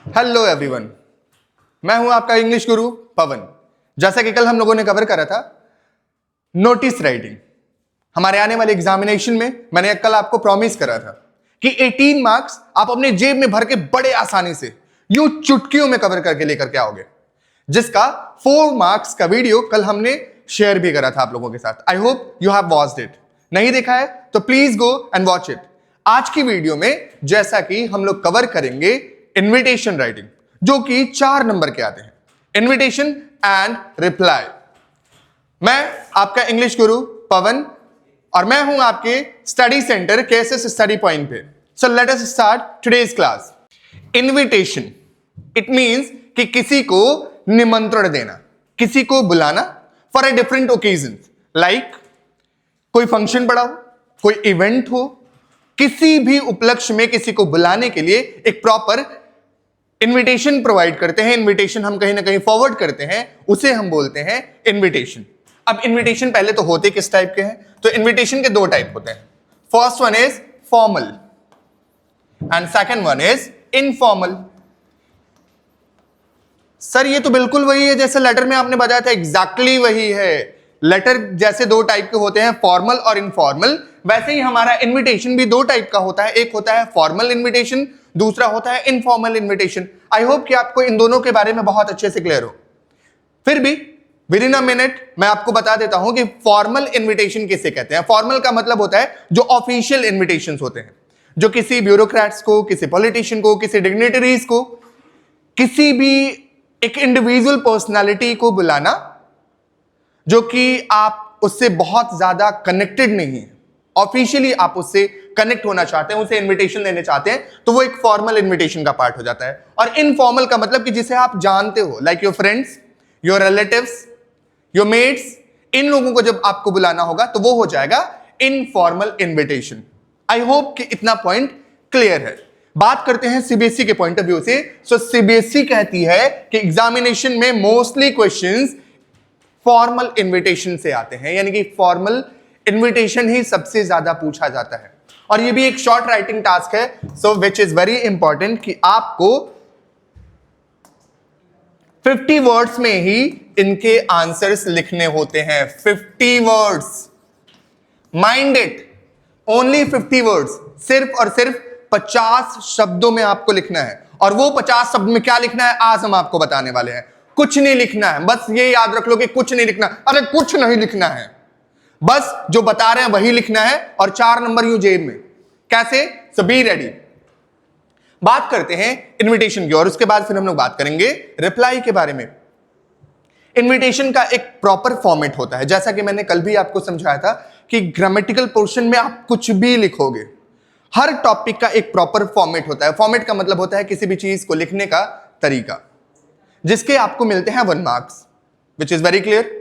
Hello everyone, मैं हूं आपका इंग्लिश गुरु पवन। जैसा कि कल हम लोगों ने कवर करा था नोटिस राइटिंग, हमारे आने वाले एग्जामिनेशन में मैंने कल आपको प्रॉमिस करा था कि 18 मार्क्स आप अपने जेब में भर के बड़े आसानी से यूं चुटकियों में कवर करके लेकर के आओगे, जिसका 4 मार्क्स का वीडियो कल हमने शेयर भी करा था आप लोगों के साथ। I hope you have watched it. नहीं देखा है तो please go and watch it. आज की वीडियो में जैसा कि हम लोग कवर करेंगे इन्विटेशन राइटिंग, जो कि 4 नंबर के आते हैं, इन्विटेशन एंड रिप्लाई। मैं आपका इंग्लिश गुरु पवन और मैं हूं आपके study centre KSS study point पे। So let us start today's class. Invitation it means कि किसी को निमंत्रण देना, किसी को बुलाना for a different occasion, like कोई फंक्शन पड़ा हो, कोई इवेंट हो, किसी भी उपलक्ष्य में किसी को बुलाने के लिए एक प्रॉपर इन्विटेशन प्रोवाइड करते हैं। इन्विटेशन हम कहीं ना कहीं फॉरवर्ड करते हैं, उसे हम बोलते हैं इन्विटेशन। अब इन्विटेशन पहले तो होते किस टाइप के हैं? तो इन्विटेशन के 2 टाइप होते हैं। First one is formal and second one is informal. Sir ये तो बिल्कुल वही है जैसे लेटर में आपने बताया था, एग्जैक्टली वही है। लेटर जैसे 2 टाइप के होते हैं, फॉर्मल और इनफॉर्मल, वैसे ही हमारा इन्विटेशन भी 2 टाइप का होता है। एक होता है फॉर्मल इन्विटेशन, दूसरा होता है इनफॉर्मल इन्विटेशन। आई होप कि आपको इन दोनों के बारे में बहुत अच्छे से क्लियर हो। फिर भी विद इन अ मिनट मैं आपको बता देता हूं कि फॉर्मल इन्विटेशन किसे कहते हैं। फॉर्मल का मतलब होता है जो ऑफिशियल इन्विटेशंस होते हैं, जो किसी ब्यूरोक्रेट्स को, किसी पॉलिटिशियन को, किसी डिग्नेटरीज को, किसी भी एक इंडिविजुअल पर्सनालिटी को बुलाना जो कि आप उससे बहुत ज्यादा कनेक्टेड नहीं है, ऑफिशियली आप उससे कनेक्ट होना चाहते हैं, उसे इनविटेशन देने चाहते हैं, तो वो एक फॉर्मल इनविटेशन का पार्ट हो जाता है। और इनफॉर्मल का मतलब कि जिसे आप जानते हो, like your friends, your relatives, your mates, इन लोगों को जब आपको बुलाना होगा तो वो हो जाएगा इनफॉर्मल इनविटेशन। आई होप कि इतना पॉइंट क्लियर है। बात करते हैं सीबीएसई के पॉइंट ऑफ व्यू से। सो सीबीएसई कहती है कि एग्जामिनेशन में मोस्टली क्वेश्चंस फॉर्मल इनविटेशन से आते हैं, यानी कि फॉर्मल इनविटेशन ही सबसे ज्यादा पूछा जाता है। और ये भी एक शॉर्ट राइटिंग टास्क है, सो विच इज वेरी इंपॉर्टेंट कि आपको 50 वर्ड्स में ही इनके आंसर्स लिखने होते हैं। 50 words, mind it, only 50 words, सिर्फ और सिर्फ 50 शब्दों में आपको लिखना है। और वो 50 शब्द में क्या लिखना है आज हम आपको बताने वाले हैं। कुछ नहीं लिखना है, बस ये याद रख लो कि कुछ नहीं लिखना। अरे कुछ नहीं लिखना है, बस जो बता रहे हैं वही लिखना है और 4 नंबर यूं जेब में। कैसे? सो बी रेडी। बात करते हैं इनविटेशन की और उसके बाद फिर हम लोग बात करेंगे रिप्लाई के बारे में। इनविटेशन का एक प्रॉपर फॉर्मेट होता है, जैसा कि मैंने कल भी आपको समझाया था कि ग्रामेटिकल पोर्शन में आप कुछ भी लिखोगे, हर टॉपिक का एक प्रॉपर फॉर्मेट होता है। फॉर्मेट का मतलब होता है किसी भी चीज को लिखने का तरीका, जिसके आपको मिलते हैं 1 marks, which is very clear.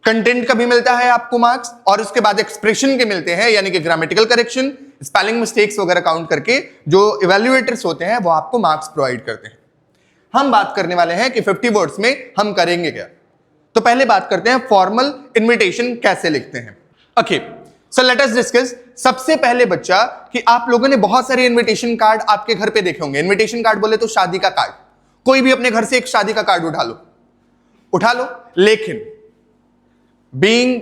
Content का भी मिलता है आपको मार्क्स, और उसके बाद एक्सप्रेशन के मिलते हैं, यानी कि ग्रामेटिकल करेक्शन, स्पेलिंग मिस्टेक्स वगैरह काउंट करके जो इवैल्यूएटर्स होते हैं वो आपको मार्क्स प्रोवाइड करते हैं। हम बात करने वाले हैं कि 50 वर्ड्स में हम करेंगे क्या। तो पहले बात करते हैं फॉर्मल इनविटेशन कैसे लिखते हैं। ओके, सो लेट अस डिस्कस। सबसे पहले बच्चा कि आप लोगों ने बहुत सारे इनविटेशन कार्ड आपके घर पे देखे होंगे। इनविटेशन कार्ड बोले तो शादी का कार्ड, कोई भी अपने घर से एक शादी का कार्ड उठा लो। लेकिन being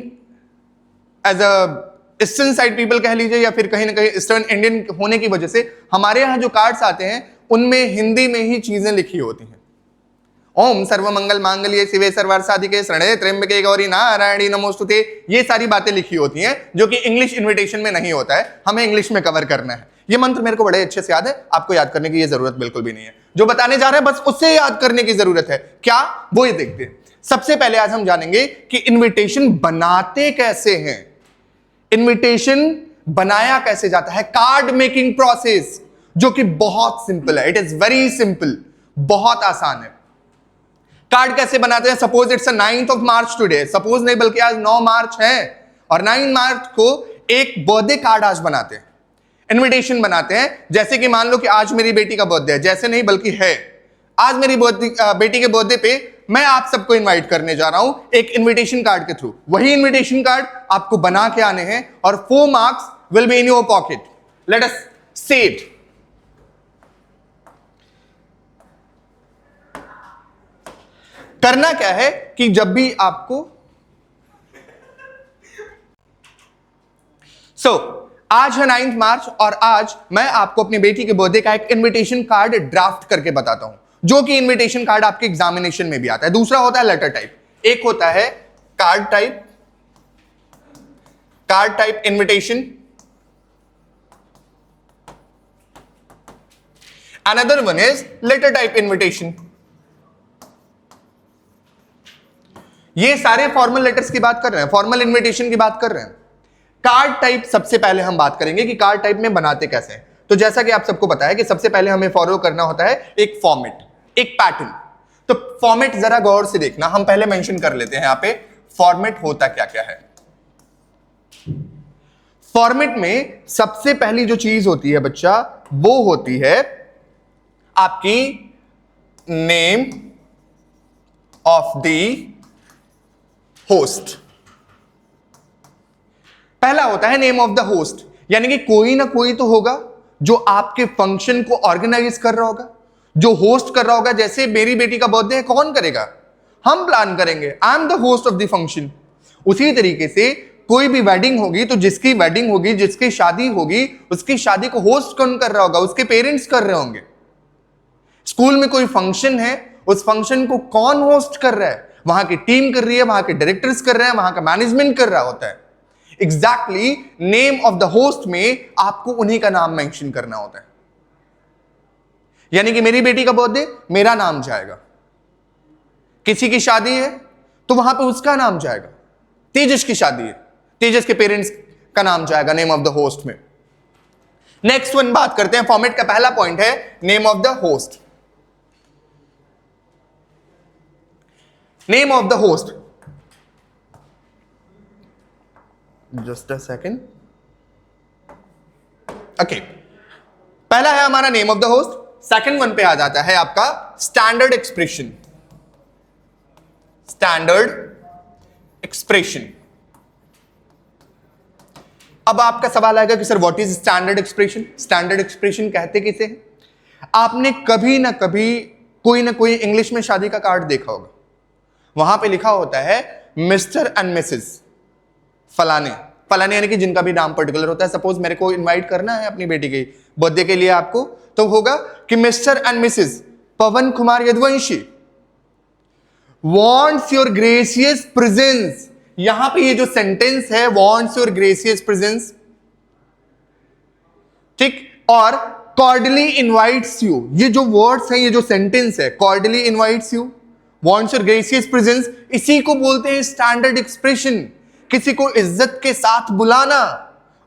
as a eastern side people कह लीजिए, या फिर कहीं ना कहीं ईस्टर्न इंडियन होने की वजह से हमारे यहां जो कार्ड्स आते हैं उनमें हिंदी में ही चीजें लिखी होती हैं। ओम सर्वमंगल मांगल्ये शिवे सर्वार्थ साधिके शरण्ये त्र्यंबके गौरी नारायणी नमोस्तुते, ये सारी बातें लिखी होती हैं जो कि इंग्लिश इनविटेशन में नहीं होता है। हमें इंग्लिश में कवर करना है। ये मंत्र मेरे को बड़े अच्छे से याद है, आपको याद करने की ये जरूरत बिल्कुल भी नहीं है। जो बताने जा रहे हैं बस उससे याद करने की जरूरत है। क्या? वो ये देखते हैं। सबसे पहले आज हम जानेंगे कि इनविटेशन बनाते कैसे हैं, इनविटेशन बनाया कैसे जाता है, कार्ड मेकिंग प्रोसेस, जो कि बहुत सिंपल है। इट इज वेरी सिंपल, बहुत आसान है। कार्ड कैसे बनाते हैं? Suppose it's 9th of March today, suppose नहीं बल्कि आज 9 मार्च है और 9 मार्च को एक बर्थडे कार्ड आज बनाते हैं, इनविटेशन बनाते हैं। जैसे कि मान लो कि आज मेरी बेटी का बर्थडे है, जैसे नहीं बल्कि है, आज मेरी बेटी के बर्थडे पे मैं आप सबको इनवाइट करने जा रहा हूं एक इनविटेशन कार्ड के थ्रू। वही इनविटेशन कार्ड आपको बना के आने हैं और 4 marks will be in your pocket. Let us से इट। करना क्या है कि जब भी आपको आज है 9 मार्च और आज मैं आपको अपनी बेटी के बर्थडे का एक इनविटेशन कार्ड ड्राफ्ट करके बताता हूं, जो कि इनविटेशन कार्ड आपके एग्जामिनेशन में भी आता है। दूसरा होता है लेटर टाइप, एक होता है card type invitation, another one is letter type invitation. ये सारे फॉर्मल लेटर्स की बात कर रहे हैं, फॉर्मल इनविटेशन की बात कर रहे हैं। कार्ड टाइप सबसे पहले हम बात करेंगे कि कार्ड टाइप में बनाते कैसे हैं। तो जैसा कि आप सबको पता है कि सबसे पहले हमें फॉलो करना होता है एक फॉर्मेट, एक पैटर्न। तो फॉर्मेट जरा गौर से देखना, हम पहले मेंशन कर लेते हैं यहां पे फॉर्मेट होता क्या क्या है। फॉर्मेट में सबसे पहली जो चीज होती है बच्चा, वो होती है आपकी नेम ऑफ द होस्ट। पहला होता है नेम ऑफ द होस्ट, यानी कि कोई ना कोई तो होगा जो आपके फंक्शन को ऑर्गेनाइज कर रहा होगा, जो होस्ट कर रहा होगा। जैसे मेरी बेटी का बर्थडे है, कौन करेगा? हम प्लान करेंगे, I am the host of the function. उसी तरीके से कोई भी वेडिंग होगी तो जिसकी वेडिंग होगी, जिसकी शादी होगी, उसकी शादी को होस्ट कौन कर रहा होगा? उसके पेरेंट्स कर रहे होंगे। स्कूल में कोई फंक्शन है, उस फंक्शन को कौन होस्ट कर रहा है? वहां की टीम कर रही है, वहां के डायरेक्टर्स कर रहे हैं, वहां का मैनेजमेंट कर रहा होता है। Exactly name of the host में आपको उन्हीं का नाम मेंशन करना होता है। यानी कि मेरी बेटी का बर्थडे, मेरा नाम जाएगा। किसी की शादी है तो वहां पे उसका नाम जाएगा। तेजस की शादी है, तेजस के पेरेंट्स का नाम जाएगा नेम ऑफ द होस्ट में। नेक्स्ट वन बात करते हैं, फॉर्मेट का पहला पॉइंट है name of the host. Name of the host, just a second. Okay, पहला है हमारा name of the host. Second one पे आ जाता है आपका स्टैंडर्ड एक्सप्रेशन। Standard expression. अब आपका सवाल आएगा कि sir what is standard expression? Standard expression कहते किसे हैं? आपने कभी ना कभी कोई ना कोई इंग्लिश में शादी का कार्ड देखा होगा, वहां पे लिखा होता है मिस्टर एंड मिसेस फलाने फलाने, यानी कि जिनका भी नाम पर्टिकुलर होता है। सपोज मेरे को इनवाइट करना है अपनी बेटी के बर्थडे के लिए आपको, तो होगा कि Mr and Mrs Pawan Kumar Yaduvanshi wants your gracious presence। यहां पे ये जो सेंटेंस है wants your gracious presence, ठीक, और cordially invites you, ये जो वर्ड्स हैं, ये जो सेंटेंस है cordially invites you, wants your gracious presence, इसी को बोलते हैं स्टैंडर्ड एक्सप्रेशन। किसी को इज्जत के साथ बुलाना,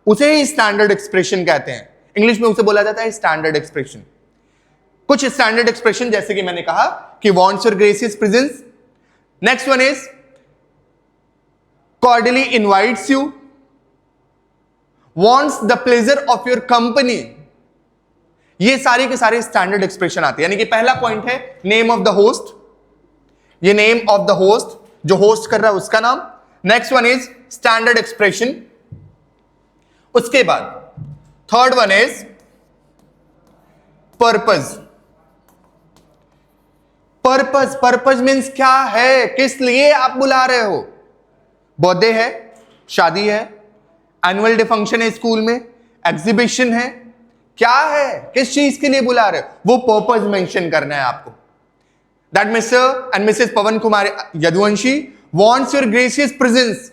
उसे ही स्टैंडर्ड एक्सप्रेशन कहते हैं। इंग्लिश में उसे बोला जाता है स्टैंडर्ड एक्सप्रेशन। कुछ स्टैंडर्ड एक्सप्रेशन जैसे कि मैंने कहा कि wants your gracious presence। Next one is cordially invites you, wants the pleasure of your company। ये सारे के सारे स्टैंडर्ड एक्सप्रेशन आते हैं। यानी कि पहला पॉइंट है नेम ऑफ द होस्ट, ये नेम ऑफ द होस्ट, जो होस्ट कर रहा है उसका नाम। Next one is standard expression. उसके बाद third one is purpose. Purpose, purpose means क्या है, किस लिए आप बुला रहे हो? बर्थडे है, शादी है, एनुअल डे फंक्शन है स्कूल में, एग्जीबिशन है, क्या है, किस चीज के लिए बुला रहे हो? वो पर्पज मेंशन करना है आपको। That mister and Mrs Pawan Kumar Yaduvanshi wants your gracious presence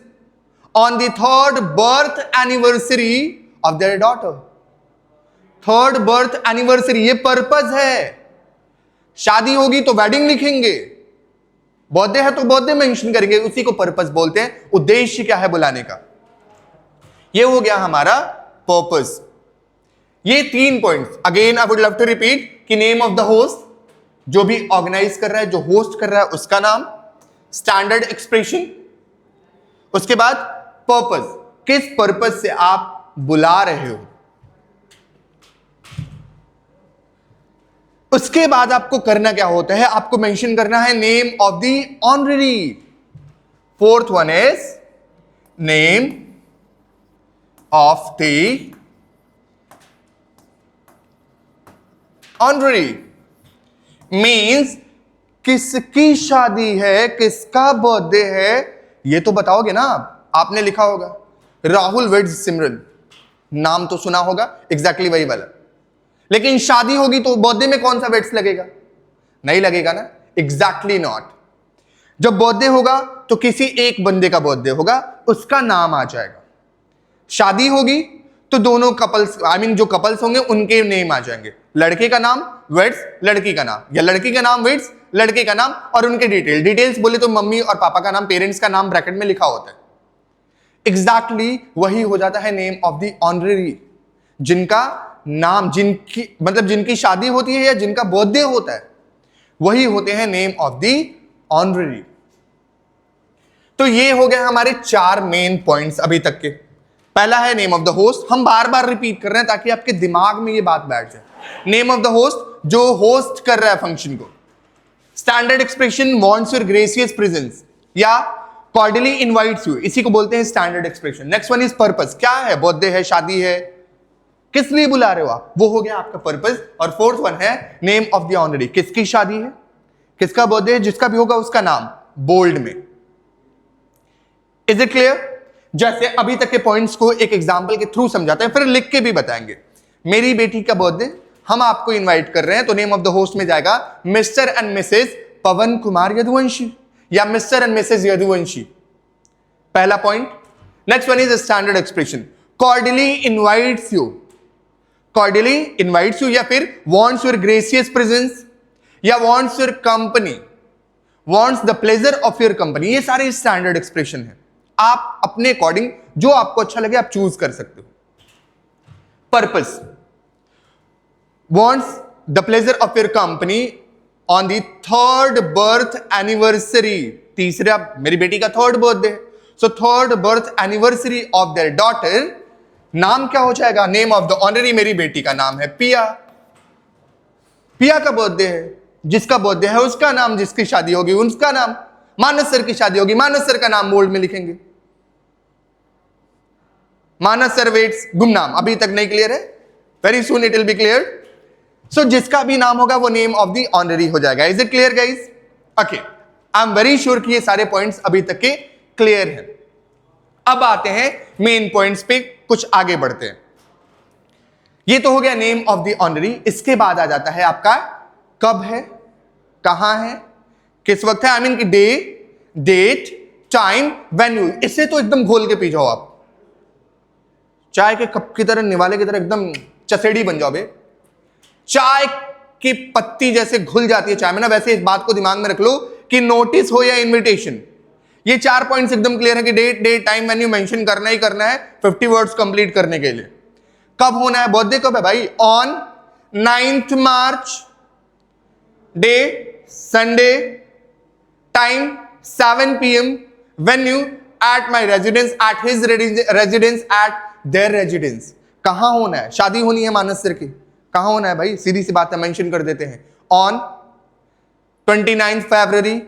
on the third birth anniversary of their daughter। Third birth anniversary, ये पर्पज है। शादी होगी तो वेडिंग लिखेंगे, बर्थडे है तो बर्थडे मेंशन करेंगे, उसी को पर्पस बोलते हैं। उद्देश्य क्या है बुलाने का, ये हो गया हमारा पर्पस। ये 3 points again I would love to repeat कि नेम ऑफ द होस्ट, जो भी ऑर्गेनाइज कर रहा है, जो होस्ट कर रहा है उसका नाम, स्टैंडर्ड एक्सप्रेशन, उसके बाद पर्पस, किस पर्पस से आप बुला रहे हो। उसके बाद आपको करना क्या होता है, आपको मेंशन करना है name of the honorary. Fourth one is name of the honorary, means किसकी शादी है, किसका बर्थडे है, ये तो बताओगे ना। आपने लिखा होगा राहुल वेड्स सिमरन, नाम तो सुना होगा, एग्जैक्टली वही वाला। लेकिन शादी होगी तो बर्थडे में कौन सा वेड्स लगेगा? नहीं लगेगा ना, एग्जैक्टली नॉट। जब बर्थडे होगा तो किसी एक बंदे का बर्थडे होगा, उसका नाम आ जाएगा। शादी होगी तो दोनों कपल्स, जो कपल्स होंगे उनके नेम आ जाएंगे। लड़के का नाम वेड्स, लड़की का नाम, या लड़की का नाम वेड्स, लड़के का नाम, और उनके डिटेल्स बोले तो मम्मी और पापा का नाम, पेरेंट्स का नाम ब्रैकेट में लिखा होता है। एग्जैक्टली वही हो जाता है नेम ऑफ द ऑनरेरी। जिनका नाम, जिनकी शादी होती है या जिनका बर्थडे होता है, वही होते हैं नेम ऑफ द ऑनरेरी। तो ये हो गए हमारे 4 मेन पॉइंट्स अभी तक के। पहला है नेम ऑफ द होस्ट, हम बार बार रिपीट कर रहे हैं ताकि आपके दिमाग में ये बात बैठ जाए। नेम ऑफ द होस्ट, जो होस्ट कर रहा है फंक्शन को। Standard expression, wants your gracious presence या कॉर्डियली इनवाइट्स यू, इसी को बोलते हैं standard expression. Next one is purpose, क्या है, बर्थडे है, शादी है, किस लिए बुला रहे हो आप, वो हो गया आपका पर्पस। और फोर्थ वन है नेम ऑफ द ऑनरेरी, किसकी शादी है, किसका बर्थडे है, जिसका भी होगा उसका नाम बोल्ड में। Is it clear? जैसे अभी तक के पॉइंट्स को एक एग्जांपल के थ्रू समझाते हैं, फिर लिख के भी बताएंगे। मेरी बेटी का बर्थडे, हम आपको इनवाइट कर रहे हैं, तो नेम ऑफ द होस्ट में जाएगा Mr and Mrs Pawan Kumar Yaduvanshi या मिस्टर एंड मिसेस यदुवंशी, पहला point. Next one is standard expression, cordially invites you, cordially invites you, या फिर वांट्स योर ग्रेसियस प्रेजेंस या wants your company, wants the pleasure of your company. ये सारे standard expression है, आप अपने अकॉर्डिंग जो आपको अच्छा लगे आप चूज कर सकते हो। Purpose, wants the pleasure of your company on the 3rd birth anniversary, तीसरा मेरी बेटी का 3rd birthday, so 3rd birth anniversary of their daughter. नाम क्या हो जाएगा, नेम ऑफ द ऑनरेरी, मेरी बेटी का नाम है पिया, पिया का बर्थडे है, जिसका बर्थडे है उसका नाम, जिसकी शादी होगी उसका नाम। मानस सर की शादी होगी, मानस सर का नाम बोल्ड में लिखेंगे, मानस सर वेट्स, गुमनाम। अभी तक नहीं क्लियर है, very soon it will be clear. So जिसका भी नाम होगा वो नेम ऑफ द ऑनरेरी हो जाएगा। Is it clear guys? Okay, I am very sure कि ये सारे पॉइंट्स अभी तक के क्लियर हैं। अब आते हैं मेन पॉइंट्स पे, कुछ आगे बढ़ते हैं। ये तो हो गया नेम ऑफ द ऑनरेरी। इसके बाद आ जाता है आपका कब है, कहां है, किस वक्त है, कि डे, डेट, टाइम, वेन्यू। इससे तो एकदम घोल के पी जाओ आप, चाय के कप की तरह, निवाले की तरह एकदम चसेड़ी बन जाओ बे। चाय की पत्ती जैसे घुल जाती है चाय में ना, वैसे इस बात को दिमाग में रख लो कि नोटिस हो या इनविटेशन, ये 4 पॉइंट्स एकदम क्लियर है कि डेट, टाइम, वेन्यू मेंशन करना ही करना है 50 वर्ड्स कंप्लीट करने के लिए। कब होना है, बर्थडे कब है भाई, on 9th March, day Sunday, time 7 PM, venue at my residence, at his residence, eight there residence. कहां होना है, शादी होनी है मानस सर की, कहां होना है भाई, सीधी सी बात है, मेंशन कर देते हैं। On 29th February,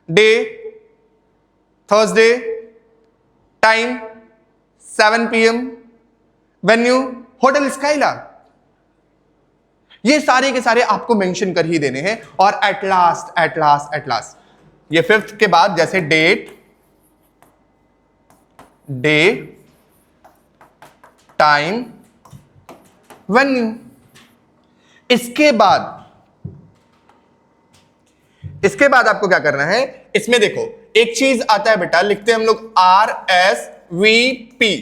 day Thursday, time 7 PM, venue hotel skylark. ये सारे के सारे आपको मेंशन कर ही देने हैं। और एट लास्ट ये 5th के बाद जैसे डेट, डे, टाइम, वेन्यू। इसके बाद आपको क्या करना है, इसमें देखो एक चीज आता है बेटा, लिखते हैं हम लोग RSVP।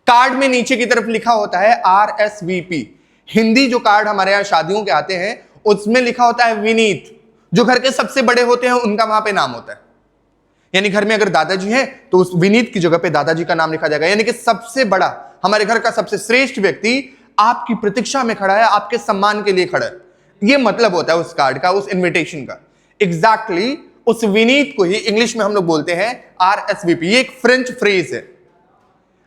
कार्ड में नीचे की तरफ लिखा होता है RSVP। हिंदी जो कार्ड हमारे यहां शादियों के आते हैं उसमें लिखा होता है विनीत। जो घर के सबसे बड़े होते हैं उनका वहां पे नाम होता है, यानी घर में अगर दादाजी हैं तो उस विनीत की जगह पे दादाजी का नाम लिखा जाएगा। यानी कि सबसे बड़ा, हमारे घर का सबसे श्रेष्ठ व्यक्ति आपकी प्रतीक्षा में खड़ा है, आपके सम्मान के लिए खड़ा है। ये मतलब होता है उस कार्ड का, उस इन्विटेशन का। एग्जैक्टली उस विनीत को ही इंग्लिश में हम लोग बोलते हैं RSVP। ये एक फ्रेंच फ्रेज है।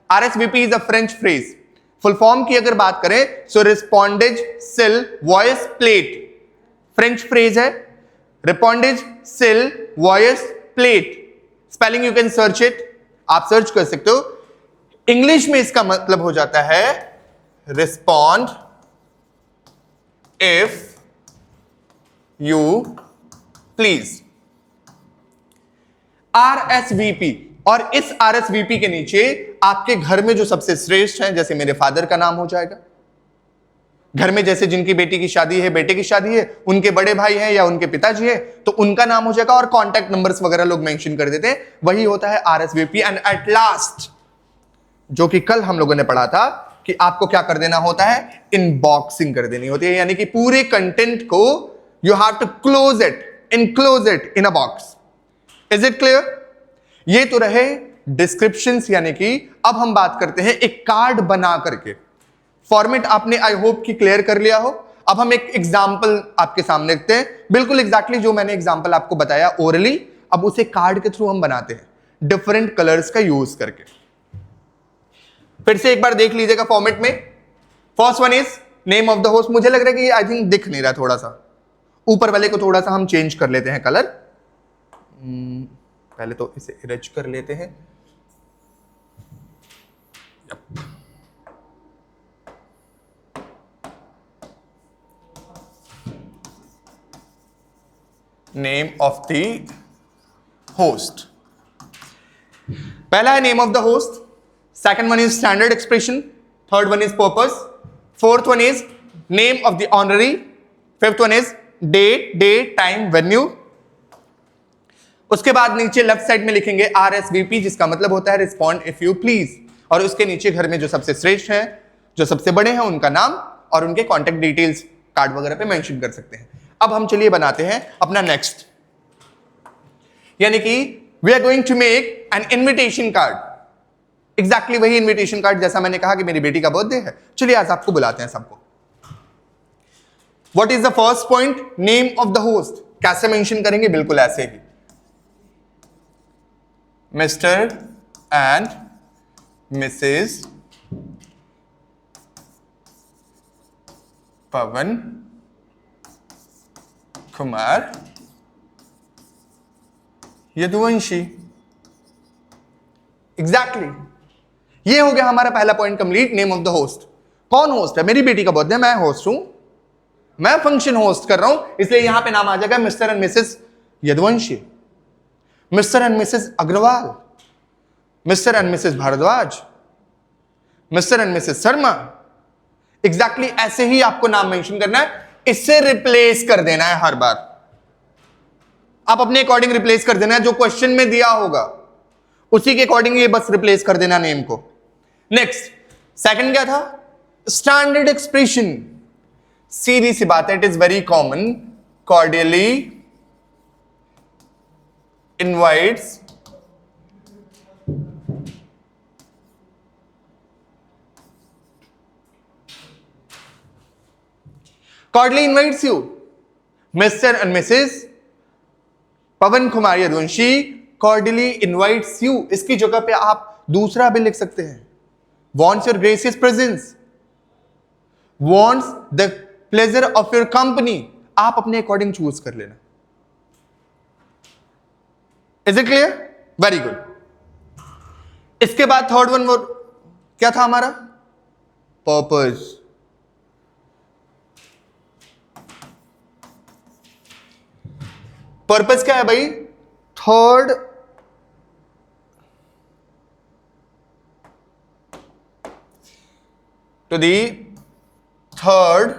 RSVP is a French phrase. Full form की अगर बात करें सो रिस्पॉन्डेज सेल वॉइस प्लेट, फ्रेंच फ्रेज है। रिस्पॉन्डेज सेल वॉइस प्लेट, spelling you can search it, आप सर्च कर सकते हो। इंग्लिश में इसका मतलब हो जाता है respond if you please. RSVP, और इस RSVP के नीचे आपके घर में जो सबसे श्रेष्ठ हैं, जैसे मेरे फादर का नाम हो जाएगा, घर में जैसे जिनकी बेटी की शादी है, बेटे की शादी है, उनके बड़े भाई हैं या उनके पिताजी है, तो उनका नाम हो जाएगा, और कॉन्टैक्ट नंबर्स वगैरह लोग मेंशन कर देते हैं, वही होता है RSVP। एंड एट लास्ट, जो कि कल हम लोगों ने पढ़ा था कि आपको क्या कर देना होता है, इनबॉक्सिंग कर देनी होती है, यानी कि पूरे कंटेंट को you have to close it, enclose it in a box. Is it clear? ये तो रहे डिस्क्रिप्शंस, यानी कि अब हम बात करते हैं एक कार्ड बना करके। फॉर्मेट आपने आई होप कि क्लियर कर लिया हो। अब हम एक एग्जांपल आपके सामने रखते हैं, बिल्कुल एग्जैक्टली जो मैंने एग्जांपल आपको बताया ओरली, अब उसे कार्ड के थ्रू हम बनाते हैं डिफरेंट कलर्स का यूज करके। फिर से एक बार देख लीजिएगा फॉर्मेट में। First one is name of the host. मुझे लग रहा है कि आई थिंक दिख नहीं रहा, थोड़ा सा ऊपर वाले को थोड़ा सा हम चेंज कर लेते हैं कलर। पहले तो इसे इरेज कर लेते हैं। नेम ऑफ द होस्ट, पहला है name of the host, second one is standard expression, third one is purpose, fourth one is name of the honorary, fifth one is date, time, venue. उसके बाद नीचे left side में लिखेंगे RSVP, जिसका मतलब होता है रिस्पॉन्ड इफ यू प्लीज, और उसके नीचे घर में जो सबसे श्रेष्ठ हैं, जो सबसे बड़े हैं, उनका नाम और उनके कॉन्टेक्ट डिटेल्स कार्ड वगैरह पे मेंशन कर सकते हैं। अब हम चलिए बनाते हैं अपना नेक्स्ट, यानी कि we are going to make an invitation card. Exactly वही इन्विटेशन कार्ड जैसा मैंने कहा कि मेरी बेटी का बर्थडे है। चलिए आज आपको बुलाते हैं सबको। What is the first point? Name of the host. कैसे मेंशन करेंगे? बिल्कुल ऐसे ही, Mr and Mrs Pawan Kumar Yaduvanshi. Exactly, ये हो गया हमारा पहला point complete. Name of the host. कौन होस्ट है? मेरी बेटी का बर्थडे, मैं होस्ट हूं, मैं फंक्शन होस्ट कर रहा हूं, इसलिए यहां पे नाम आ जाएगा Mr and Mrs Yaduvanshi, Mr and Mrs Agarwal, Mr and Mrs Bharadwaj, Mr and Mrs Sharma. Exactly ऐसे ही आपको नाम मेंशन करना है, इससे रिप्लेस कर देना है हर बार। आप अपने अकॉर्डिंग रिप्लेस कर देना है, जो क्वेश्चन में दिया होगा उसी के अकॉर्डिंग ये बस रिप्लेस कर देना नेम को। नेक्स्ट, सेकंड क्या था? Standard expression. सीधी सी बात है, it is very common. Cordially invites cordially invites you, Mr. and Mrs. Pawan Kumar Yaduvanshi cordially invites you। इसकी जगह पे आप दूसरा भी लिख सकते हैं, wants your gracious presence, wants the pleasure of your company। आप अपने अकॉर्डिंग चूज कर लेना। Is it clear? Very good. इसके बाद थर्ड वन वो क्या था हमारा? पर्पस। पर्पस क्या है भाई? Third to the third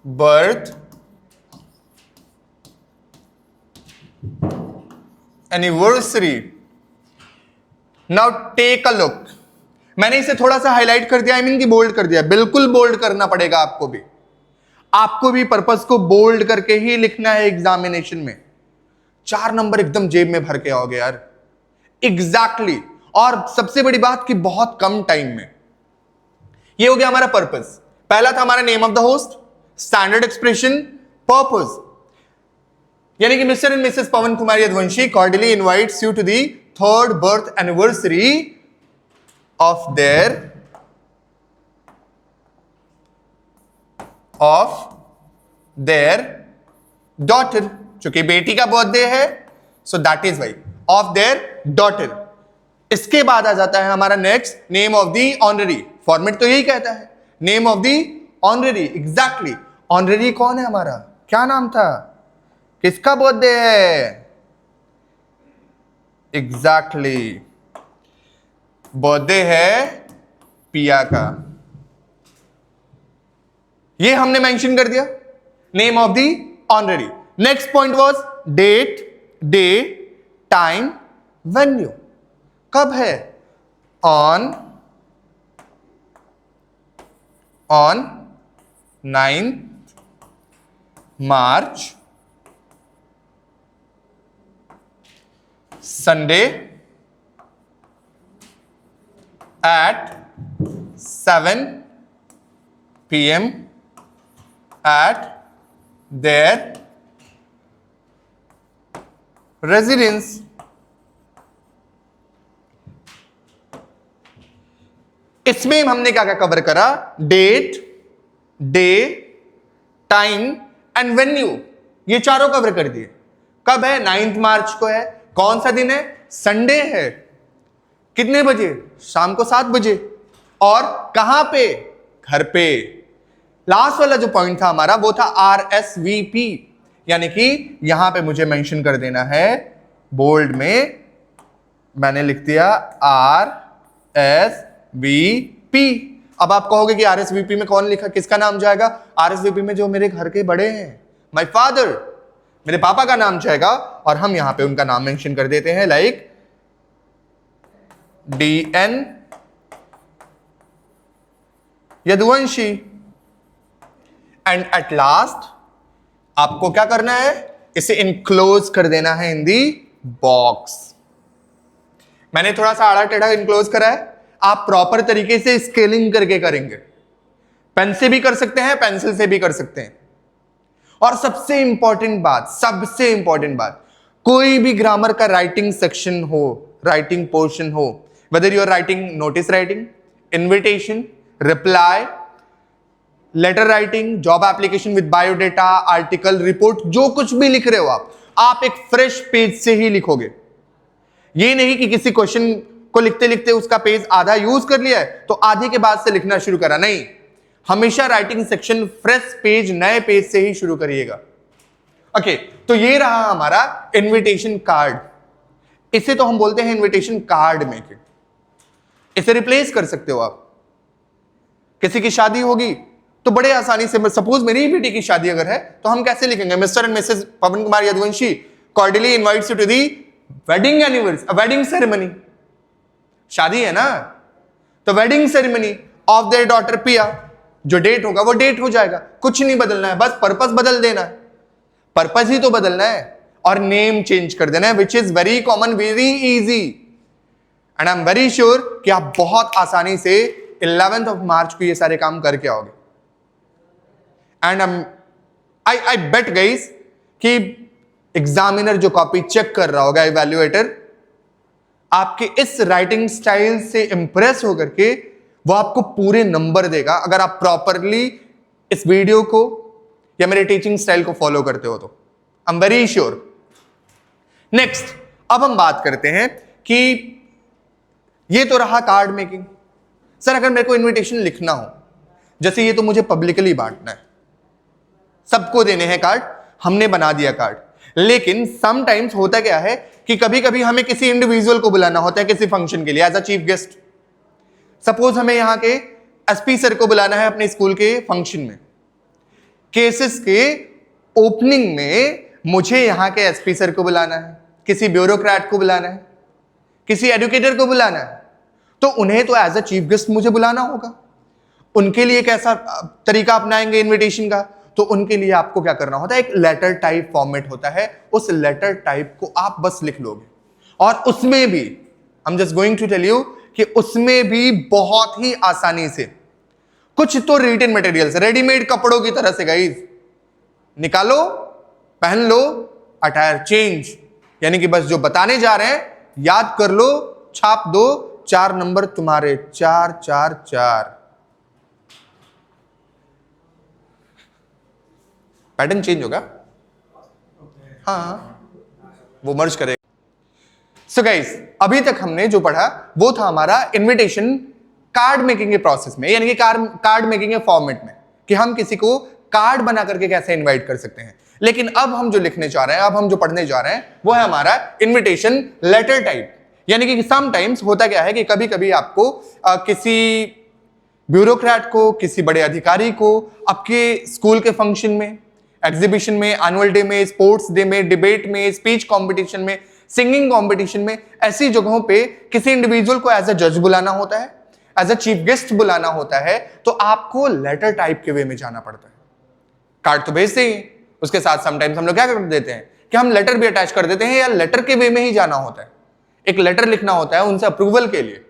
birth anniversary. Now take a look. मैंने इसे थोड़ा सा हाईलाइट कर दिया, आई मीन की बोल्ड कर दिया। बिल्कुल बोल्ड करना पड़ेगा आपको भी। आपको भी पर्पस को बोल्ड करके ही लिखना है एग्जामिनेशन में। 4 नंबर एकदम जेब में भर के आओगे यार। एग्जैक्टली। और सबसे बड़ी बात कि बहुत कम टाइम में। ये हो गया हमारा पर्पस। पहला था हमारा name of the host, standard expression, purpose, यानी कि Mr and Mrs Pawan Kumar Yaduvanshi cordially invites you to the third birth anniversary of their daughter. चूंकि बेटी का बर्थडे है, so that is why of their daughter. इसके बाद आ जाता है हमारा next, name of the honorary. Format तो यही कहता है, name of the honorary, exactly. Honorary कौन है हमारा, क्या नाम था, किसका बर्थडे है? एग्जैक्टली, बर्थडे है पिया का। ये हमने मेंशन कर दिया, name of the honorary. Next point was date, day, time, venue. कब है? On 9th March, Sunday at 7 PM at their residence. इसमें हमने क्या क्या कवर करा? Date, day, time and venue, ये चारों कवर कर दिए। कब है? 9 मार्च को है। कौन सा दिन है? संडे है। कितने बजे? शाम को 7 बजे। और कहां पे? घर पे। लास्ट वाला जो पॉइंट था हमारा वो था RSVP, यानी कि यहां पे मुझे मेंशन कर देना है बोल्ड में, मैंने लिख दिया RSVP। अब आप कहोगे कि RSVP में कौन लिखा, किसका नाम जाएगा? RSVP में जो मेरे घर के बड़े हैं, माय फादर, मेरे पापा का नाम जाएगा, और हम यहां पे उनका नाम मेंशन कर देते हैं, like DN Yaduvanshi. And at last आपको क्या करना है? इसे इनक्लोज कर देना है इन दी बॉक्स। मैंने थोड़ा सा आड़ा टेढ़ा इनक्लोज करा है, आप प्रॉपर तरीके से स्केलिंग करके करेंगे। पेन से भी कर सकते हैं, पेंसिल से भी कर सकते हैं। और सबसे इंपॉर्टेंट बात, कोई भी ग्रामर का राइटिंग सेक्शन हो, राइटिंग पोर्शन हो, whether you are writing notice writing, invitation, reply, letter writing, job application with biodata, article, report, जो कुछ भी लिख रहे हो आप एक फ्रेश पेज से ही लिखोगे। ये नहीं कि किसी क्वेश्चन को लिखते लिखते उसका पेज आधा यूज कर लिया है तो आधे के बाद से लिखना शुरू करा, नहीं। हमेशा राइटिंग सेक्शन फ्रेश पेज, नए पेज से ही शुरू करिएगा। ओके, तो ये रहा हमारा इनविटेशन कार्ड। इसे तो हम बोलते हैं इनविटेशन कार्ड मेकिंग। इसे रिप्लेस कर सकते हो आप। किसी की शादी होगी तो बड़े आसानी से, सपोज मेरी बेटी की शादी अगर है तो हम कैसे लिखेंगे? Mr and Mrs Pawan Kumar Yaduvanshi cordially invites you to the wedding ceremony. शादी है ना, तो wedding ceremony of their daughter Piya. जो डेट होगा वो डेट हो जाएगा, कुछ नहीं बदलना है, बस पर्पस बदल देना है। पर्पस ही तो बदलना है और नेम चेंज कर देना है, which is very common, very easy, and I am very sure कि आप बहुत आसानी से 11 मार्च को ये सारे काम करके आओगे। एंड आई बेट गाइस कि एग्जामिनर जो कॉपी चेक कर रहा होगा, इवैल्यूएटर, आपके इस राइटिंग स्टाइल से इंप्रेस होकर के वो आपको पूरे नंबर देगा, अगर आप प्रॉपरली इस वीडियो को या मेरे टीचिंग स्टाइल को फॉलो करते हो तो। आई एम वेरी श्योर। नेक्स्ट, अब हम बात करते हैं कि ये तो रहा कार्ड मेकिंग। सर अगर मेरे को इनविटेशन लिखना हो, जैसे ये तो मुझे पब्लिकली बांटना है, सबको देने हैं कार्ड, हमने बना दिया कार्ड, लेकिन समटाइम्स होता क्या है कि कभी कभी हमें किसी इंडिविजुअल को बुलाना होता है किसी फंक्शन के लिए as a chief guest. Suppose हमें यहां के एसपी सर को बुलाना है अपने स्कूल के फंक्शन में। केसेस के ओपनिंग में मुझे यहां के एसपी सर को बुलाना है, किसी ब्यूरोक्रेट को बुलाना है, किसी एडुकेटर को बुलाना है, तो उन्हें तो एज अ चीफ गेस्ट मुझे बुलाना होगा। उनके लिए कैसा तरीका अपनाएंगे इनविटेशन का? तो उनके लिए आपको क्या करना होता है, एक लेटर टाइप फॉर्मेट होता है, उस लेटर टाइप को आप बस लिख लोगे। और उसमें भी I am just going to tell you कि उसमें भी बहुत ही आसानी से कुछ तो रिटन मटेरियल्स, रेडीमेड कपड़ों की तरह से गाइस, निकालो, पहन लो, अटायर चेंज, यानी कि बस जो बताने जा रहे हैं याद कर लो, छाप दो, 4 नंबर तुम्हारे, 4 4 4। पैटर्न चेंज होगा, हाँ, वो मर्ज करेगा। सो गाइस, अभी तक हमने जो पढ़ा वो था हमारा इनविटेशन कार्ड मेकिंग के प्रोसेस में, यानी कि कार्ड मेकिंग के फॉर्मेट में। कि हम किसी को कार्ड बना करके कैसे इनवाइट कर सकते हैं। लेकिन अब हम जो लिखने जा रहे हैं, अब हम जो पढ़ने जा रहे हैं, वो है हमारा इनविटेशन लेटर टाइप। यानी कि समटाइम्स होता क्या है कि कभी कभी आपको किसी ब्यूरोक्रेट को, किसी बड़े अधिकारी को आपके स्कूल के फंक्शन में, एग्जीबिशन में, एनुअल डे में, स्पोर्ट्स डे में, डिबेट में, स्पीच कंपटीशन में, सिंगिंग कंपटीशन में, ऐसी जगहों पे किसी इंडिविजुअल को एज अ जज बुलाना होता है, एज अ चीफ गेस्ट बुलाना होता है, तो आपको लेटर टाइप के वे में जाना पड़ता है। कार्ड तो भेजते ही, उसके साथ समटाइम्स हम लोग क्या कर देते हैं कि हम लेटर भी अटैच कर देते हैं, या लेटर के वे में ही जाना होता है, एक लेटर लिखना होता है उनसे अप्रूवल के लिए।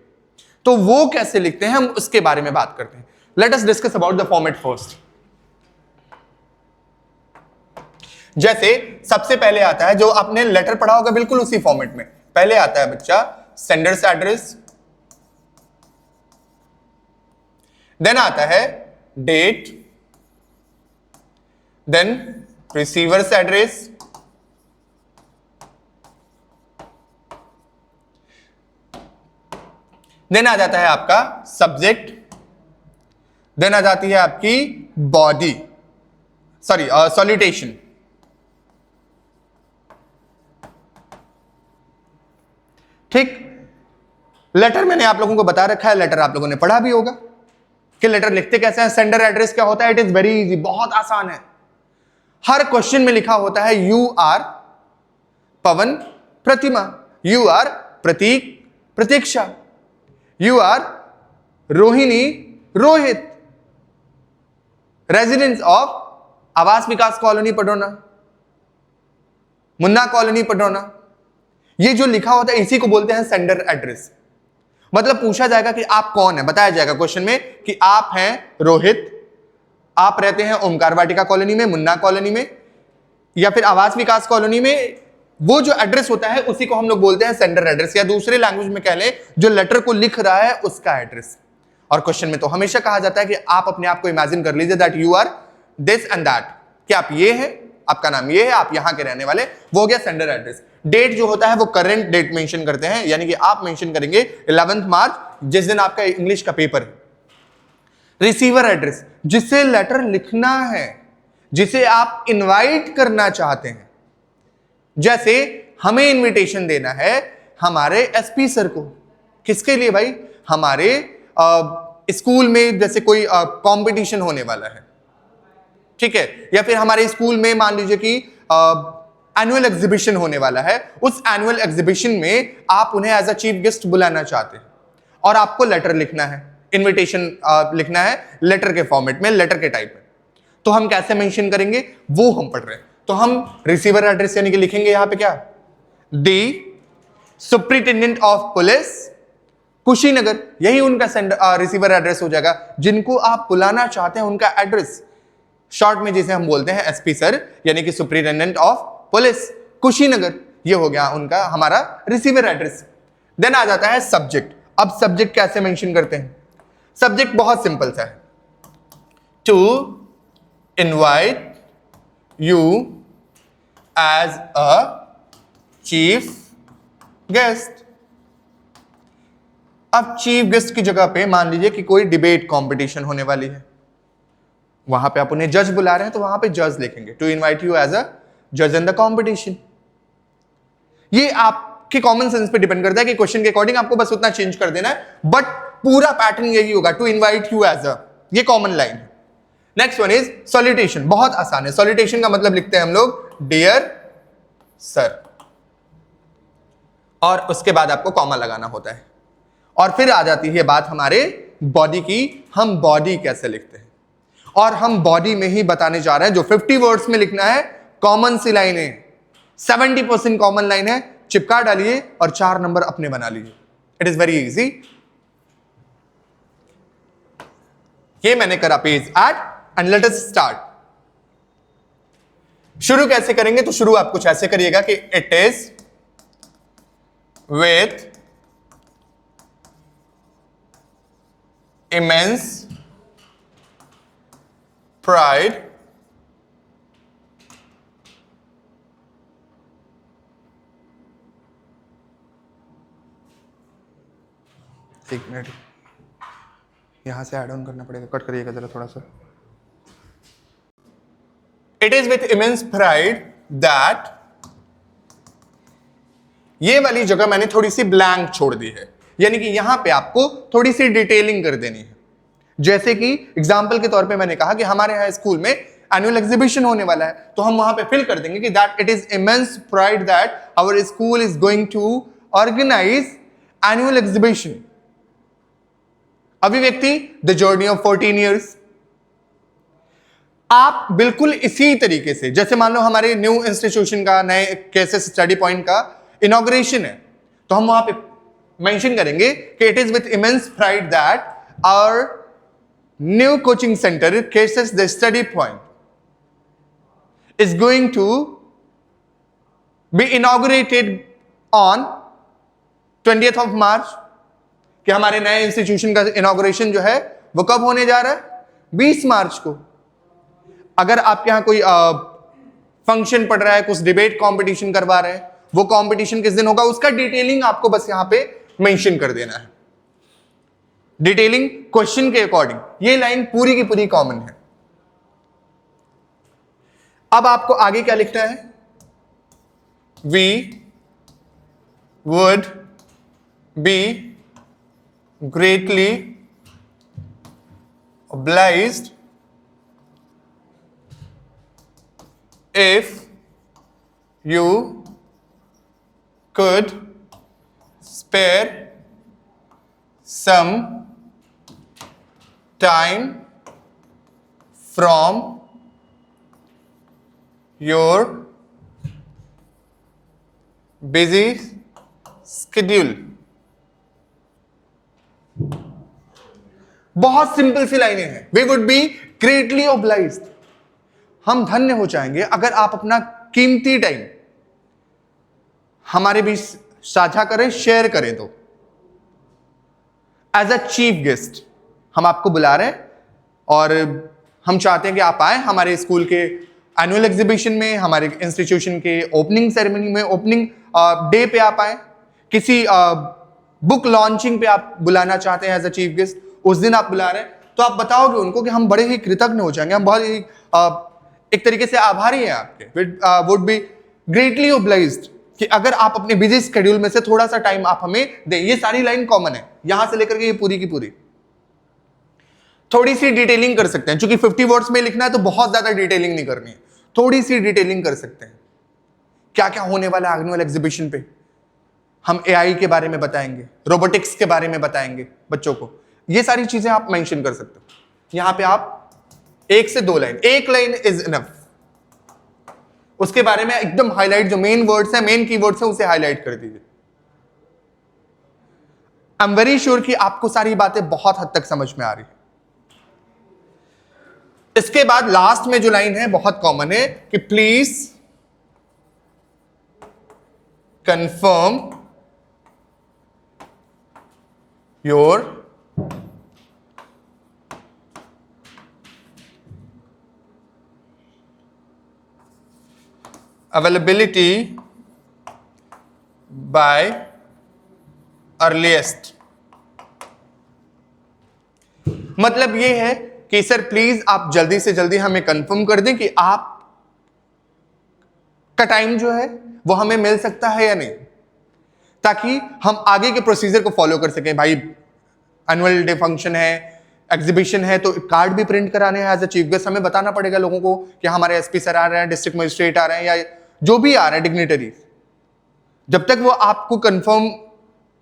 तो वो कैसे लिखते हैं हम उसके बारे में बात करते हैं। Let us discuss about the format first. जैसे सबसे पहले आता है, जो आपने लेटर पढ़ा होगा बिल्कुल उसी फॉर्मेट में, पहले आता है बच्चा सेंडर्स एड्रेस, देन आता है date, then receivers address, then आ जाता है आपका सब्जेक्ट, देन आ जाती है आपकी बॉडी, सॉरी सॉल्यूटेशन। ठीक, लेटर मैंने आप लोगों को बता रखा है, लेटर आप लोगों ने पढ़ा भी होगा कि लेटर लिखते कैसे हैं। सेंडर एड्रेस क्या होता है? इट इज वेरी इजी, बहुत आसान है। हर क्वेश्चन में लिखा होता है you are Pawan Pratima, you are Pratik Pratiksha, you are Rohini Rohit, residence of Awas Vikas colony Patauna, Munna colony Patauna. ये जो लिखा होता है इसी को बोलते हैं सेंडर एड्रेस। मतलब पूछा जाएगा कि आप कौन है, बताया जाएगा क्वेश्चन में कि आप हैं रोहित, आप रहते हैं ओमकार वाटिका कॉलोनी में, मुन्ना कॉलोनी में, या फिर आवास विकास कॉलोनी में। वो जो एड्रेस होता है उसी को हम लोग बोलते हैं सेंडर एड्रेस, या दूसरे लैंग्वेज में कह लें जो लेटर को लिख रहा है उसका एड्रेस। और क्वेश्चन में तो हमेशा कहा जाता है कि आप अपने आप को इमेजिन कर लीजिए that you are this and that, कि आप ये हैं, आपका नाम ये है, आप यहां के रहने वाले, वो हो गया सेंडर एड्रेस। डेट जो होता है वो करंट डेट मेंशन करते हैं, यानी कि आप मेंशन करेंगे 11 मार्च, जिस दिन आपका इंग्लिश का पेपर है। रिसीवर एड्रेस, जिसे लेटर लिखना है, जिसे आप इनवाइट करना चाहते हैं। जैसे हमें इनविटेशन देना है हमारे एसपी सर को, किसके लिए भाई? हमारे स्कूल में जैसे कोई कंपटीशन होने वाला है, ठीक है, या फिर हमारे स्कूल में मान लीजिए कि एनुअल एग्जीबिशन होने वाला है। उस एनुअल एग्जीबिशन में आप उन्हें एज अ चीफ गेस्ट बुलाना चाहते हैं और आपको लेटर लिखना है, इनविटेशन लिखना है लेटर के फॉर्मेट में, लेटर के टाइप में। तो हम कैसे मेंशन करेंगे वो हम पढ़ रहे हैं। तो हम रिसीवर एड्रेस यानी कि लिखेंगे यहां पे क्या, दी सुप्रिंटेंडेंट ऑफ पुलिस कुशीनगर, यही उनका रिसीवर एड्रेस हो जाएगा, जिनको आप बुलाना चाहते हैं उनका एड्रेस, शॉर्ट में जिसे हम बोलते हैं एसपी सर, यानी कि सुप्रिंटेंडेंट ऑफ पुलिस कुशीनगर, ये हो गया उनका हमारा रिसीवर एड्रेस। देन आ जाता है सब्जेक्ट। अब सब्जेक्ट कैसे मेंशन करते हैं? सब्जेक्ट बहुत सिंपल सा है, to invite you as a chief guest. अब चीफ गेस्ट की जगह पे मान लीजिए कि कोई डिबेट कंपटीशन होने वाली है, वहां पे आप उन्हें जज बुला रहे हैं, तो वहां पे जज लिखेंगे, to invite you as a जज इन द कंपटीशन। ये आपके कॉमन सेंस पे डिपेंड करता है कि क्वेश्चन के अकॉर्डिंग आपको बस उतना चेंज कर देना है, बट पूरा पैटर्न यही होगा, to invite you as a, ये कॉमन लाइन है। नेक्स्ट वन इज सॉल्यूटेशन, बहुत आसान है। सॉल्यूटेशन का मतलब लिखते हैं हम लोग डियर सर, और उसके बाद आपको कॉमा लगाना होता है। और फिर आ जाती है बात हमारे बॉडी की, हम बॉडी कैसे लिखते हैं, और हम बॉडी में ही बताने जा रहे हैं। जो 50 वर्ड्स में लिखना है, कॉमन सी लाइन है, 70% कॉमन लाइन है, चिपका डालिए और 4 नंबर अपने बना लीजिए। It is very easy. ये मैंने करा page add, and let us start. शुरू कैसे करेंगे? तो शुरू आप कुछ ऐसे करिएगा कि it is with immense pride एक मिनट, यहां से ऐड ऑन करना पड़ेगा, कट करिएगा जरा थोड़ा सा। It is with immense pride that, ये वाली जगह मैंने थोड़ी सी ब्लैंक छोड़ दी है, यानी कि यहां पे आपको थोड़ी सी डिटेलिंग कर देनी है। जैसे कि एग्जाम्पल के तौर पे मैंने कहा कि हमारे यहाँ स्कूल में एनुअल एग्जीबिशन होने वाला है, तो हम वहां पे फिल कर देंगे कि that it is immense pride that our school is going to organize annual exhibition. Abhivyakti the journey of 14 years. आप बिल्कुल इसी तरीके से, जैसे मान लो हमारे न्यू इंस्टीट्यूशन का, नए केसेस स्टडी पॉइंट का इनॉग्रेशन है, तो हम वहां पे मेंशन करेंगे कि it is with immense pride that our new coaching centre cases the study point is going to be inaugurated on 20th of March। कि हमारे नए इंस्टीट्यूशन का इनॉग्रेशन जो है वो कब होने जा रहा है? 20 मार्च को। अगर आपके यहां कोई फंक्शन पड़ रहा है, कुछ डिबेट कंपटीशन करवा रहे हैं, वो कंपटीशन किस दिन होगा उसका डिटेलिंग आपको बस यहां पे मेंशन कर देना है, डिटेलिंग क्वेश्चन के अकॉर्डिंग। ये लाइन पूरी की पूरी कॉमन है। अब आपको आगे क्या लिखना है? We would be greatly obliged if you could spare some time from your busy schedule। बहुत सिंपल सी लाइनें हैं। We would be greatly obliged, हम धन्य हो जाएंगे अगर आप अपना कीमती टाइम हमारे बीच साझा करें, शेयर करें। तो एज अ चीफ गेस्ट हम आपको बुला रहे हैं और हम चाहते हैं कि आप आए हमारे स्कूल के एनुअल एग्जीबिशन में, हमारे इंस्टीट्यूशन के ओपनिंग सेरेमनी में, ओपनिंग डे पे आप आए, किसी बुक लॉन्चिंग पे आप बुलाना चाहते हैं एज अ चीफ गेस्ट, उस दिन आप बुला रहे हैं, तो आप बताओगे उनको कि हम बड़े ही कृतज्ञ हो जाएंगे, हम बहुत ही एक तरीके से आभारी हैं आपके। वुड बी ग्रेटली ऑब्लाइज्ड कि अगर आप अपने बिजी शेड्यूल में से थोड़ा सा टाइम आप हमें दें। ये सारी लाइन कॉमन है, यहां से लेकर के ये पूरी की पूरी। थोड़ी सी डिटेलिंग कर सकते हैं, क्योंकि 50 वर्ड्स में लिखना है तो बहुत ज्यादा डिटेलिंग नहीं करनी है, थोड़ी सी डिटेलिंग कर सकते हैं। क्या क्या होने वाला है एनुअल एग्जीबिशन पे? हम एआई के बारे में बताएंगे, रोबोटिक्स के बारे में बताएंगे बच्चों को। ये सारी चीजें आप मेंशन कर सकते हो। यहां पे आप 1 से 2 लाइन, 1 लाइन इज इनफ। उसके बारे में एकदम हाईलाइट, जो मेन वर्ड्स हैं, मेन कीवर्ड्स हैं, उसे हाईलाइट कर दीजिए। आई एम वेरी श्योर कि आपको सारी बातें बहुत हद तक समझ में आ रही है। इसके बाद लास्ट में जो लाइन है बहुत कॉमन है कि please confirm your availability by earliest। मतलब ये है कि सर प्लीज आप जल्दी से जल्दी हमें कंफर्म कर दें कि आप का टाइम जो है वो हमें मिल सकता है या नहीं, ताकि हम आगे के प्रोसीजर को फॉलो कर सकें। भाई एनुअल डे फंक्शन है, एग्जीबिशन है, तो कार्ड भी प्रिंट कराने हैं एज अ चीफ गेस्ट। हमें बताना पड़ेगा लोगों को कि हमारे एसपी सर आ रहे हैं, डिस्ट्रिक्ट मजिस्ट्रेट आ रहे हैं, या जो भी आ रहे हैं डिग्निटरीज। जब तक वो आपको कंफर्म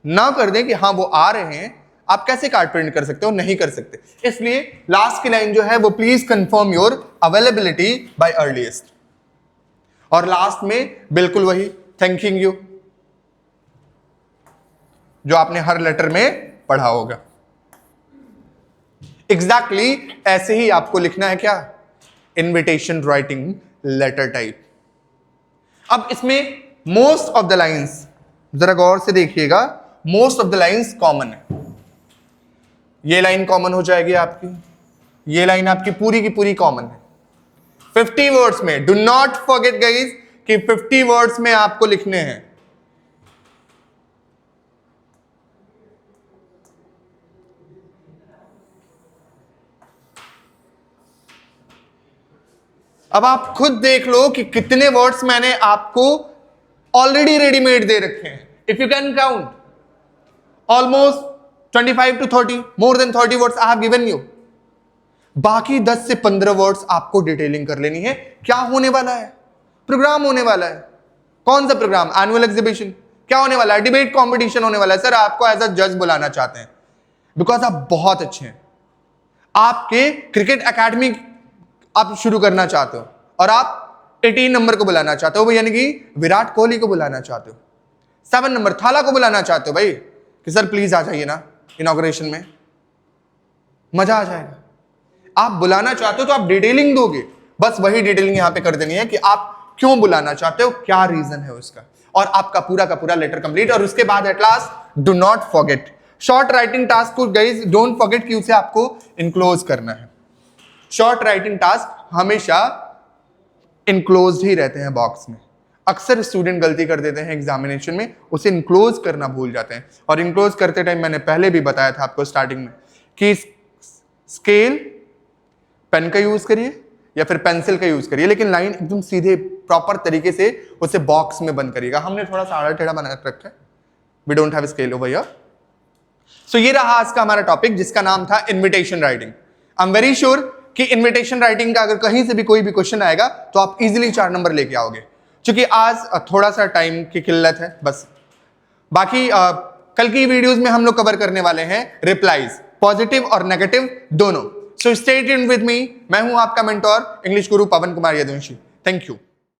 ना कर दें कि हाँ वो आ रहे हैं, आप कैसे कार्ड प्रिंट कर सकते हो? नहीं कर सकते। इसलिए लास्ट की लाइन जो है वो please confirm your availability by earliest. और लास्ट में बिल्कुल वही थैंकिंग यू जो आपने हर लेटर में पढ़ा होगा। एग्जैक्टली ऐसे ही आपको लिखना है। क्या? Invitation writing letter type. अब इसमें मोस्ट ऑफ द लाइंस जरा गौर से देखिएगा, most of the lines common है। ये लाइन कॉमन हो जाएगी आपकी, ये लाइन आपकी पूरी की पूरी कॉमन है। 50 वर्ड्स में, डू नॉट फॉरगेट गाइस कि 50 वर्ड्स में आपको लिखने हैं। अब आप खुद देख लो कि कितने वर्ड्स मैंने आपको ऑलरेडी रेडीमेड दे रखे हैं. If you can count, almost 25 to 30, more than 30 words I have given you. बाकी 10 से 15 वर्ड्स आपको डिटेलिंग कर लेनी है. क्या होने वाला है? प्रोग्राम होने वाला है. कौन सा प्रोग्राम? Annual exhibition. क्या होने वाला है? डिबेट कंपटीशन होने वाला है. सर आपको एज अ जज बुलाना चाहते हैं बिकॉज आप बहुत अच्छे हैं. आपके क्रिकेट एकेडमी आप शुरू करना चाहते हो और आप 18 नंबर को बुलाना चाहते हो, यानी कि विराट कोहली को बुलाना चाहते हो. 7 नंबर थाला को बुलाना चाहते हो भाई कि सर प्लीज आ जाइए ना इनॉग्रेशन में, मजा आ जाएगा. आप बुलाना चाहते हो तो आप डिटेलिंग दोगे. बस वही डिटेलिंग यहां पे कर देनी है कि आप क्यों बुलाना चाहते हो, क्या रीजन है उसका, और आपका पूरा का पूरा लेटर कंप्लीट. और उसके बाद at last do not forget short writing task को गाइस, डोंट फॉरगेट कि उसे आपको इनक्लोज करना है. शॉर्ट राइटिंग टास्क हमेशा इनक्लोज ही रहते हैं बॉक्स में. अक्सर स्टूडेंट गलती कर देते हैं एग्जामिनेशन में, उसे इनक्लोज करना भूल जाते हैं. और इनक्लोज करते टाइम मैंने पहले भी बताया था आपको स्टार्टिंग में कि स्केल पेन का यूज करिए या फिर पेंसिल का यूज करिए, लेकिन लाइन एकदम सीधे प्रॉपर तरीके से उसे बॉक्स में बंद करिएगा. हमने थोड़ा सा आड़ा टेढ़ा बना रखा है. We don't have scale over here. So ये रहा आज का हमारा टॉपिक जिसका नाम था invitation writing. I am very sure कि इनविटेशन राइटिंग का अगर कहीं से भी कोई भी क्वेश्चन आएगा तो आप इजीली 4 नंबर लेके आओगे. क्योंकि आज थोड़ा सा टाइम की किल्लत है बस. बाकी कल की वीडियोस में हम लोग कवर करने वाले हैं रिप्लाईज, पॉजिटिव और नेगेटिव दोनों. So stay tuned with me. मैं हूं आपका mentor English Guru Pawan Kumar Yaduvanshi. Thank you.